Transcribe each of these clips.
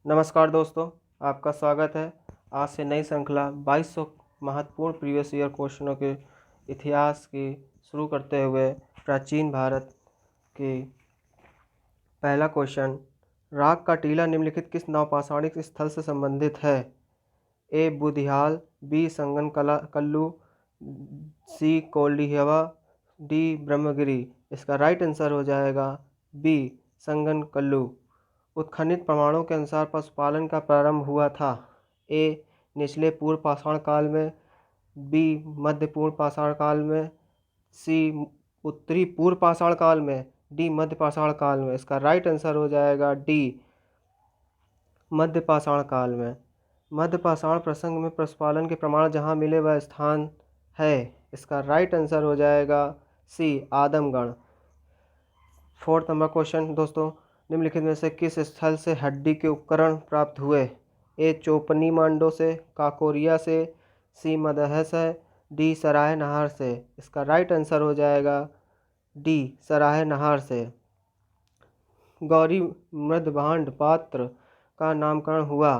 नमस्कार दोस्तों, आपका स्वागत है। आज से नई श्रृंखला 2200 महत्वपूर्ण प्रीवियस ईयर क्वेश्चनों के इतिहास की शुरू करते हुए प्राचीन भारत की पहला क्वेश्चन, राग का टीला निम्नलिखित किस नवपाषाणिक स्थल से संबंधित है? ए बुधियाल, बी संगन कल्लू, सी कोल्डिहवा, डी ब्रह्मगिरी। इसका राइट आंसर हो जाएगा बी संगन कल्लू। उत्खनित प्रमाणों के अनुसार पशुपालन का प्रारंभ हुआ था। ए निचले पूर्व पाषाण काल में, बी मध्य पूर्व पाषाण काल में, सी उत्तरी पूर्व पाषाण काल में, डी मध्य पाषाण काल में। इसका राइट आंसर हो जाएगा डी मध्य पाषाण काल में। मध्य पाषाण प्रसंग में पशुपालन के प्रमाण जहाँ मिले वह स्थान है। इसका राइट आंसर हो जाएगा सी आदमगढ़। 4 नंबर क्वेश्चन दोस्तों, निम्नलिखित में से किस स्थल से हड्डी के उपकरण प्राप्त हुए? ए चोपनी मांडो से, काकोरिया से, सी मदह से, डी सराय नहार से। इसका राइट आंसर हो जाएगा डी सराय नहार से। गौरी मृदभांड पात्र का नामकरण हुआ।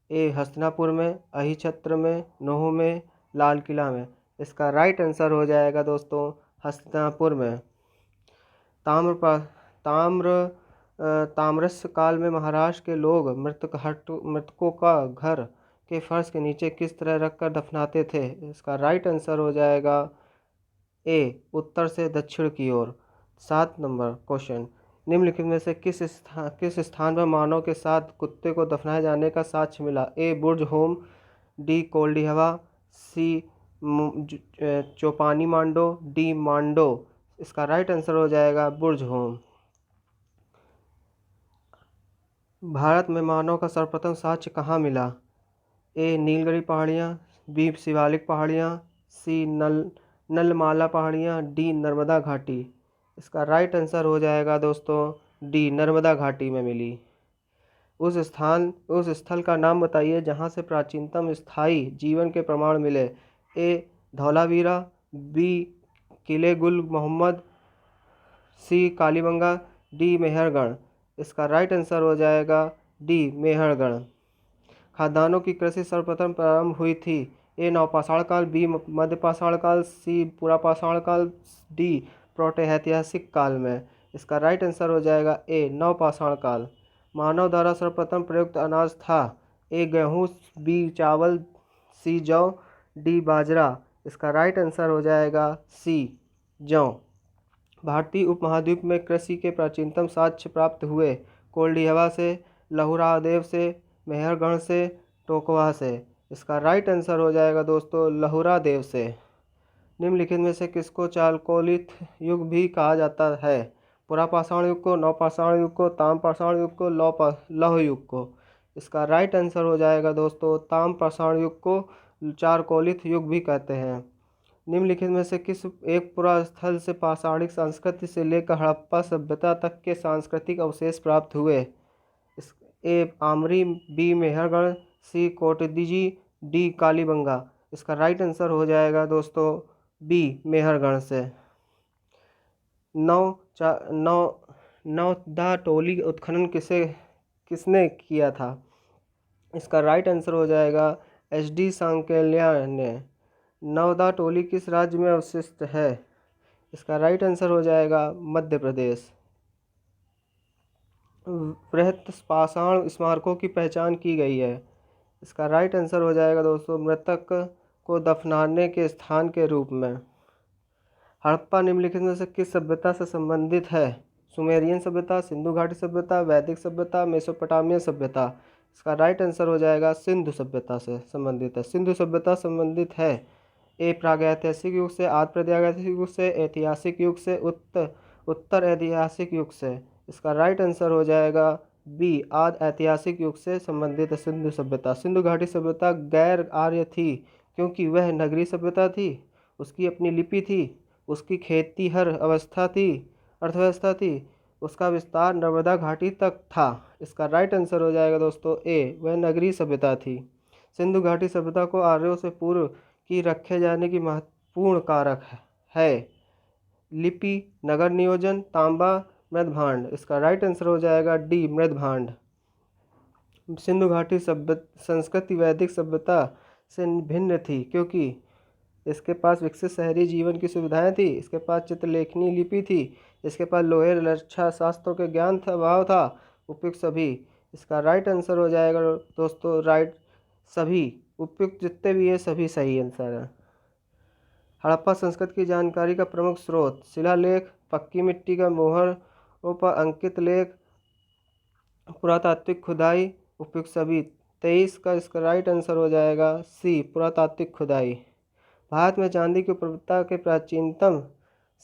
ए हस्तिनापुर में, अहिछत्र में, नूह में, लाल किला में। इसका राइट आंसर हो जाएगा दोस्तों हस्तिनापुर में। ताम्रस्य काल में महाराष्ट्र के लोग मृतकों का घर के फर्श के नीचे किस तरह रखकर दफनाते थे? इसका राइट आंसर हो जाएगा ए उत्तर से दक्षिण की ओर। 7 नंबर क्वेश्चन, निम्नलिखित में से किस स्थान पर मानव के साथ कुत्ते को दफनाए जाने का साक्ष्य मिला? ए बुर्ज होम, डी कोल्डिहवा, सी चोपानी मांडो, डी मांडो। इसका राइट आंसर हो जाएगा बुर्ज होम। भारत में मानव का सर्वप्रथम साक्ष्य कहाँ मिला? ए नीलगिरी पहाड़ियाँ, बी शिवालिक पहाड़ियाँ, सी नलमाला पहाड़ियाँ, डी नर्मदा घाटी। इसका राइट आंसर हो जाएगा दोस्तों डी नर्मदा घाटी में मिली। उस स्थल का नाम बताइए जहाँ से प्राचीनतम स्थायी जीवन के प्रमाण मिले। ए धौलावीरा, बी किले गुल मोहम्मद, सी कालीबंगा, डी मेहरगढ़। इसका राइट आंसर हो जाएगा डी मेहरगढ़। खाद्यान्नों की कृषि सर्वप्रथम प्रारंभ हुई थी। ए नवपाषाण काल, बी मध्यपाषाण काल, सी पुरापाषाण काल, डी प्रोटोऐतिहासिक काल में। इसका राइट आंसर हो जाएगा ए नवपाषाण काल। मानव द्वारा सर्वप्रथम प्रयुक्त अनाज था। ए गेहूँ, बी चावल, सी जौ, डी बाजरा। इसका राइट आंसर हो जाएगा सी जौ। भारतीय उपमहाद्वीप में कृषि के प्राचीनतम साक्ष्य प्राप्त हुए। कोल्डिहवा से, लहुरादेव से, मेहरगढ़ से, टोकवा से। इसका राइट आंसर हो जाएगा दोस्तों लहुरादेव से। निम्नलिखित में से किसको चालकोलिथ युग भी कहा जाता है? पुरापाषाण युग को, नवपाषाण युग को, ताम्रपाषाण युग को, लौह युग को। इसका राइट आंसर हो जाएगा दोस्तों ताम्रपाषाण युग को चारकोलिथ युग भी कहते हैं। निम्नलिखित में से किस एक पुरास्थल से पाषाणिक संस्कृति से लेकर हड़प्पा सभ्यता तक के सांस्कृतिक अवशेष प्राप्त हुए? इस ए आमरी, बी मेहरगढ़, सी कोटदीजी, डी कालीबंगा। इसका राइट आंसर हो जाएगा दोस्तों बी मेहरगढ़ से। नौदा टोली उत्खनन किसने किया था? इसका राइट आंसर हो जाएगा एच डी सांकेल्या ने। नौदा टोली किस राज्य में अवशिष्ट है? इसका राइट आंसर हो जाएगा मध्य प्रदेश। बृहत पाषाण स्मारकों की पहचान की गई है। इसका राइट आंसर हो जाएगा दोस्तों मृतक को दफनाने के स्थान के रूप में। हड़प्पा निम्नलिखित में से किस सभ्यता से संबंधित है? सुमेरियन सभ्यता, सिंधु घाटी सभ्यता, वैदिक सभ्यता, मेसोपोटामियन सभ्यता। इसका राइट आंसर हो जाएगा सिंधु सभ्यता से संबंधित है। सिंधु सभ्यता संबंधित है ए प्रागैतिहासिक युग से, आद्य प्रागैतिहासिक युग से, ऐतिहासिक युग से, उत्तर ऐतिहासिक युग से। इसका राइट आंसर हो जाएगा बी आद्य ऐतिहासिक युग से संबंधित है सिंधु सभ्यता। सिंधु घाटी सभ्यता गैर आर्य थी क्योंकि वह नगरीय सभ्यता थी, उसकी अपनी लिपि थी, उसकी खेती हर अर्थव्यवस्था थी, उसका विस्तार नर्मदा घाटी तक था। इसका राइट आंसर हो जाएगा दोस्तों ए वह नगरीय सभ्यता थी। सिंधु घाटी सभ्यता को आर्यों से पूर्व की रखे जाने की महत्वपूर्ण कारक है लिपि, नगर नियोजन, तांबा, मृदभांड। इसका राइट आंसर हो जाएगा डी मृदभांड। सिंधु घाटी सभ्य संस्कृति वैदिक सभ्यता से भिन्न थी क्योंकि इसके पास विकसित शहरी जीवन की सुविधाएं थी, इसके पास चित्रलेखनी लिपि थी, इसके पास लोहे रक्षा शास्त्रों के ज्ञान था भाव था। उपयुक्त सभी, इसका राइट आंसर हो जाएगा दोस्तों राइट सभी। उपयुक्त जितने भी है सभी सही आंसर है। हड़प्पा संस्कृति की जानकारी का प्रमुख स्रोत शिलालेख, पक्की मिट्टी का मोहरों पर अंकित लेख, पुरातात्विक खुदाई। उपयुक्त सभी। 23 का इसका राइट आंसर हो जाएगा सी पुरातात्विक खुदाई। भारत में चांदी की उपलब्धता के प्राचीनतम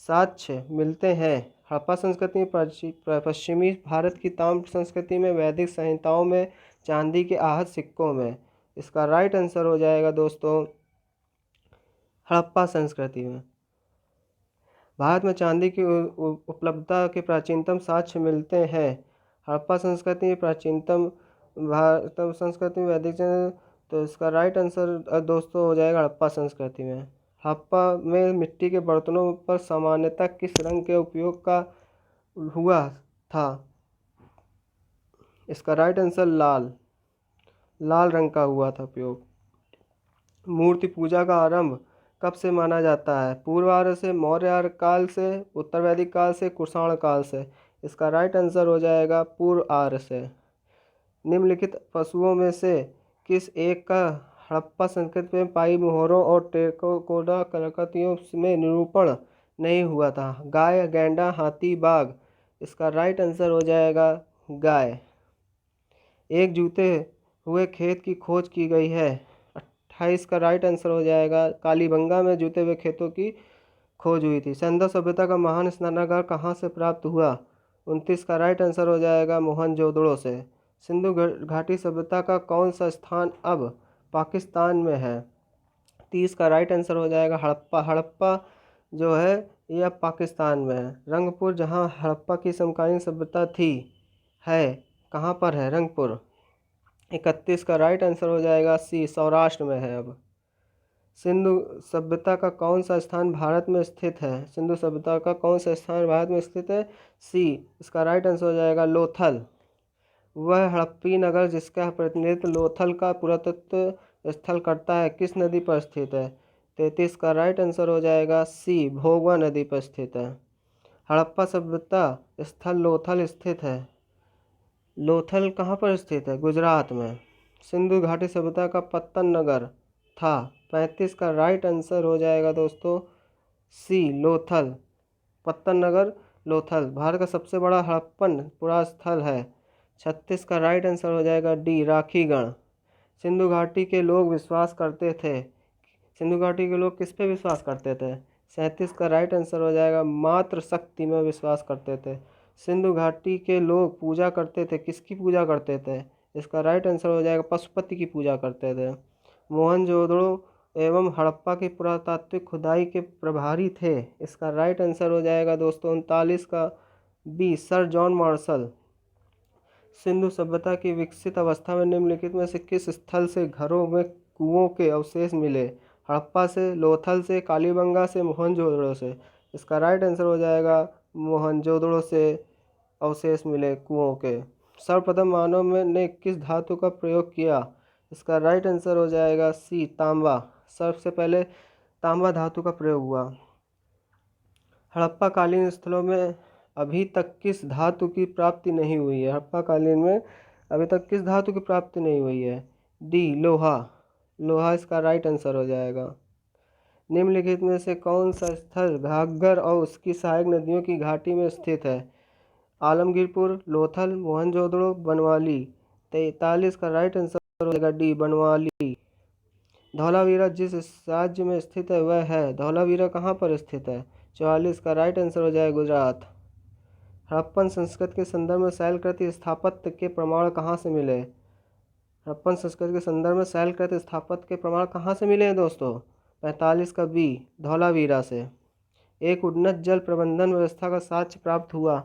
साक्ष्य मिलते हैं। हड़प्पा संस्कृति में पश्चिमी भारत की ताम्र संस्कृति में, वैदिक संहिताओं में, चांदी के आहत सिक्कों में। इसका राइट आंसर हो जाएगा दोस्तों हड़प्पा संस्कृति में। भारत में चांदी की उपलब्धता के प्राचीनतम साक्ष्य मिलते हैं। हड़प्पा संस्कृति में प्राचीनतम भारत संस्कृति में वैदिक, तो इसका राइट आंसर दोस्तों हो जाएगा हड़प्पा संस्कृति में। हड़प्पा में मिट्टी के बर्तनों पर सामान्यतः किस रंग के उपयोग का हुआ था? इसका राइट आंसर लाल रंग का हुआ था उपयोग। मूर्ति पूजा का आरंभ कब से माना जाता है? पूर्व आर्य से, मौर्य आर्य काल से, उत्तर वैदिक काल से, कुषाण काल से। इसका राइट आंसर हो जाएगा पूर्व आर्य से। निम्नलिखित पशुओं में से किस एक का हड़प्पा संस्कृति में पाई मोहरों और टेराकोटा कलाकृतियों में निरूपण नहीं हुआ था? गाय, गैंडा, हाथी, बाघ। इसका राइट आंसर हो जाएगा गाय। एक जूते हुए खेत की खोज की गई है। 28 का राइट आंसर हो जाएगा कालीबंगा में जूते हुए खेतों की खोज हुई थी। सिंधु सभ्यता का महान स्नानागार कहाँ से प्राप्त हुआ? 29 का राइट आंसर हो जाएगा मोहनजोदड़ो से। सिंधु घाटी सभ्यता का कौन सा स्थान अब पाकिस्तान में है? 30 का राइट आंसर हो जाएगा हड़प्पा जो है ये अब पाकिस्तान में है। रंगपुर जहाँ हड़प्पा की समकालीन सभ्यता थी है कहाँ पर है? रंगपुर। 31 का राइट आंसर हो जाएगा सी सौराष्ट्र में है अब। सिंधु सभ्यता का कौन सा स्थान भारत में स्थित है? सिंधु सभ्यता का कौन सा स्थान भारत में स्थित है? सी इसका राइट आंसर हो जाएगा लोथल। वह हड़प्पी नगर जिसका प्रतिनिधित्व लोथल का पुरातत्व स्थल करता है किस नदी पर स्थित है? 33 का राइट आंसर हो जाएगा सी भोगवा नदी पर स्थित है। हड़प्पा सभ्यता स्थल लोथल स्थित है। लोथल कहाँ पर स्थित है? गुजरात में। सिंधु घाटी सभ्यता का पत्तन नगर था। 35 का राइट आंसर हो जाएगा दोस्तों सी लोथल। पत्तन नगर लोथल भारत का सबसे बड़ा हड़प्पन पुरास्थल है। 36 का राइट आंसर हो जाएगा डी राखीगढ़। सिंधु घाटी के लोग विश्वास करते थे, सिंधु घाटी के लोग किस पे विश्वास करते थे? 37 का राइट आंसर हो जाएगा मातृ शक्ति में विश्वास करते थे। सिंधु घाटी के लोग पूजा करते थे, किसकी पूजा करते थे? इसका राइट आंसर हो जाएगा पशुपति की पूजा करते थे। मोहनजोदड़ो एवं हड़प्पा की पुरातात्विक खुदाई के प्रभारी थे। इसका राइट आंसर हो जाएगा दोस्तों 39 का B sir John Marshall. Sindhu सभ्यता की विकसित अवस्था में निम्नलिखित में से किस स्थल से घरों में कुओं के अवशेष मिले? हड़प्पा से, लोथल से, कालीबंगा से, मोहनजोदड़ो से। इसका राइट आंसर हो जाएगा मोहनजोदड़ो से अवशेष मिले कुओं के। सर्वप्रथम मानव ने किस धातु का प्रयोग किया? इसका राइट आंसर हो जाएगा सी तांबा। सबसे पहले तांबा धातु का प्रयोग हुआ। हड़प्पा कालीन स्थलों में अभी तक किस धातु की प्राप्ति नहीं हुई है? हड़प्पा कालीन में अभी तक किस धातु की प्राप्ति नहीं हुई है? डी लोहा इसका राइट आंसर हो जाएगा। निम्नलिखित में से कौन सा स्थल घाघर और उसकी सहायक नदियों की घाटी में स्थित है? आलमगीरपुर, लोथल, मोहनजोदड़ो, बनवाली। 43 का राइट आंसर हो जाएगा डी बनवाली। धौलावीरा जिस राज्य में स्थित है वह है, धौलावीरा कहाँ पर स्थित है? 44 का राइट आंसर हो जाएगा गुजरात। हड़प्पन संस्कृति के संदर्भ में शैलकृति स्थापत्य के प्रमाण कहाँ से मिले? हड़प्पन संस्कृति के संदर्भ में शैलकृति स्थापत्य के प्रमाण कहाँ से मिले हैं दोस्तों? 45 का बी धौलावीरा से। एक उन्नत जल प्रबंधन व्यवस्था का साक्ष्य प्राप्त हुआ।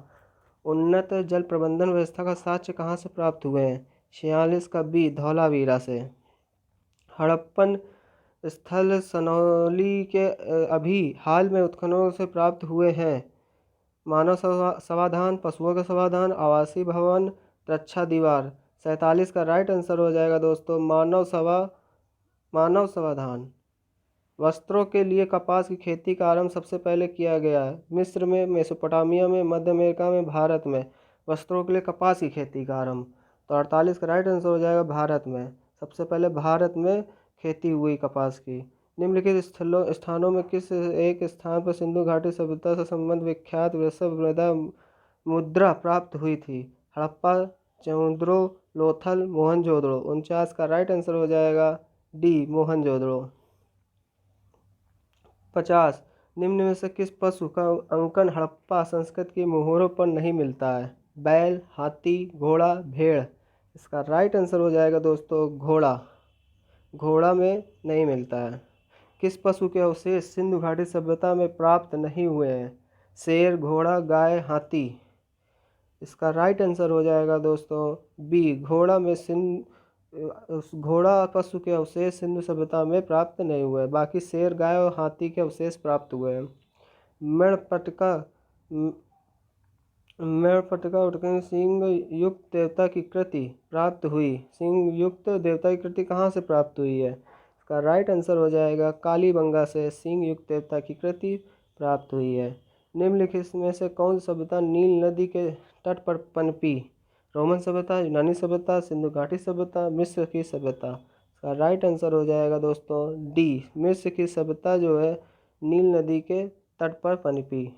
उन्नत जल प्रबंधन व्यवस्था का साक्ष्य कहाँ से प्राप्त हुए हैं? 46 का बी धौलावीरा से। हड़प्पन स्थल सनौली के अभी हाल में उत्खननों से प्राप्त हुए हैं। मानव समाधान, पशुओं का समाधान, आवासीय भवन, रक्षा दीवार। 47 का राइट आंसर हो जाएगा दोस्तों मानव समाधान। वस्त्रों के लिए कपास की खेती का आरंभ सबसे पहले किया गया है मिस्र में, मेसोपोटामिया में, मध्य अमेरिका में, भारत में। वस्त्रों के लिए कपास की खेती का आरंभ, तो 48 का राइट आंसर हो जाएगा भारत में। सबसे पहले भारत में खेती हुई कपास की। निम्नलिखित स्थानों में किस एक स्थान पर सिंधु घाटी सभ्यता से संबंध विख्यात वृषभ मृदा मुद्रा प्राप्त हुई थी? हड़प्पा, चौंद्रो, लोथल, मोहनजोदड़ो। 49 का राइट आंसर हो जाएगा डी मोहनजोदड़ो। 50 निम्न में से किस पशु का अंकन हड़प्पा संस्कृति की मोहरों पर नहीं मिलता है? बैल, हाथी, घोड़ा, भेड़। इसका राइट आंसर हो जाएगा दोस्तों घोड़ा। घोड़ा में नहीं मिलता है। किस पशु के अवशेष सिंधु घाटी सभ्यता में प्राप्त नहीं हुए हैं? शेर, घोड़ा, गाय, हाथी। इसका राइट आंसर हो जाएगा दोस्तों बी घोड़ा में घोड़ा पशु के अवशेष सिंधु सभ्यता में प्राप्त नहीं हुए, बाकी शेर, गाय और हाथी के अवशेष प्राप्त हुए हैं। मेड़पटका उटकन सिंह युक्त देवता की कृति प्राप्त हुई। सिंह युक्त देवता की कृति कहाँ से प्राप्त हुई है? इसका राइट आंसर हो जाएगा कालीबंगा से सिंह युक्त देवता की कृति प्राप्त हुई है। निम्नलिखित में से कौन सी सभ्यता नील नदी के तट पर पनपी? रोमन सभ्यता, यूनानी सभ्यता, सिंधु घाटी सभ्यता, मिस्र की सभ्यता। इसका राइट आंसर हो जाएगा दोस्तों डी मिस्र की सभ्यता जो है नील नदी के तट पर पनपी।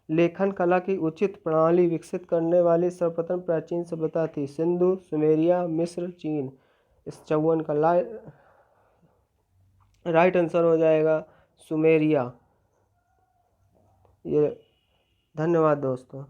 लेखन कला की उचित प्रणाली विकसित करने वाली सर्वप्रथम प्राचीन सभ्यता थी? सिंधु, सुमेरिया, मिस्र, चीन। इस 54 का राइट आंसर हो जाएगा सुमेरिया। ये धन्यवाद दोस्तों।